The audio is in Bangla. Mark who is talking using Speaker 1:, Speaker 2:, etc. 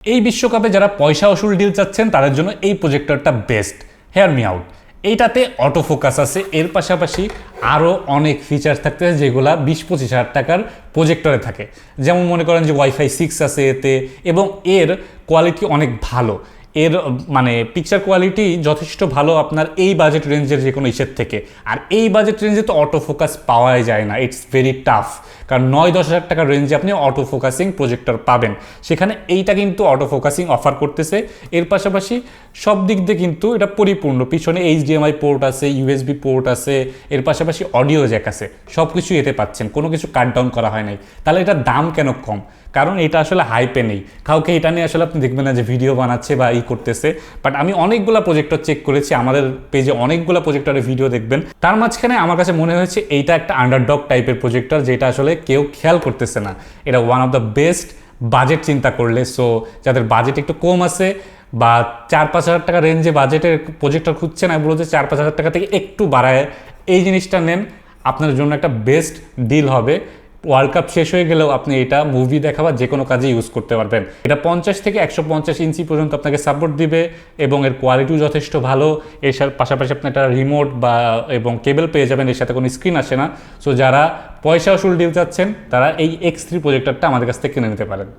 Speaker 1: এই বিশ্বকাপে যারা পয়সা ওসুল ডিল চাচ্ছেন তাদের জন্য এই প্রজেক্টরটা বেস্ট। Hear me out. এইটাতে অটো ফোকাস আছে, এর পাশাপাশি আরও অনেক ফিচার্স থাকতেছে যেগুলা 20-25 হাজার টাকার প্রজেক্টরে থাকে। যেমন মনে করেন যে ওয়াইফাই 6 আছে এতে, এবং এর কোয়ালিটি অনেক ভালো। এর মানে পিকচার কোয়ালিটি যথেষ্ট ভালো আপনার এই বাজেট রেঞ্জের যে কোনো ইসের থেকে। আর এই বাজেট রেঞ্জে তো অটো ফোকাস পাওয়াই যায় না, ইটস ভেরি টাফ। কারণ 9-10 হাজার টাকার রেঞ্জে আপনি অটো ফোকাসিং প্রজেক্টর পাবেন, সেখানে এইটা কিন্তু অটো ফোকাসিং অফার করতেছে। এর পাশাপাশি সব দিক দিয়ে কিন্তু এটা পরিপূর্ণ। পিছনে HDMI পোর্ট আছে, USB পোর্ট আছে, এর পাশাপাশি অডিও জ্যাক আছে, সব কিছু এতে পাচ্ছেন, কোনো কিছু কাট ডাউন করা হয় নাই। তাহলে এটার দাম কেন কম? কারণ এটা আসলে হাইপে নেই, কাউকে এটা নিয়ে আসলে আপনি দেখবেন না যে ভিডিও বানাচ্ছে বা করতেছে। বাট আমি অনেকগুলা প্রজেক্টর চেক করেছি, আমাদের পেজে অনেকগুলা প্রজেক্টরের ভিডিও দেখবেন, তার মাঝখানে আমার কাছে মনে হয়েছে এইটা একটা আন্ডারডগ টাইপের প্রজেক্টর, যেটা আসলে কেউ খেয়াল করতেছে না। এটা one of the best budget চিন্তা করলে। সো যাদের বাজেট একটু কম আছে বা 4-5 হাজার টাকা রেঞ্জে বাজেটের প্রজেক্টর খুঁজছেন, আমি বলতে 4-5 হাজার টাকা থেকে একটু বাড়ায় এই জিনিসটা নেন, আপনার জন্য একটা বেস্ট ডিল হবে। ওয়ার্ল্ড কাপ শেষ হয়ে গেলেও আপনি এটা মুভি দেখা বা যে কোনো কাজে ইউজ করতে পারবেন। এটা 50 থেকে 150 ইঞ্চি পর্যন্ত আপনাকে সাপোর্ট দিবে, এবং এর কোয়ালিটিও যথেষ্ট ভালো। এর পাশাপাশি আপনি একটা রিমোট বা এবং কেবল পেয়ে যাবেন, এর সাথে কোনো স্ক্রিন আসে না। সো যারা পয়সা ওসুল ডিল চাচ্ছেন তারা এই X3 প্রজেক্টরটা আমাদের কাছ থেকে কিনে নিতে পারেন।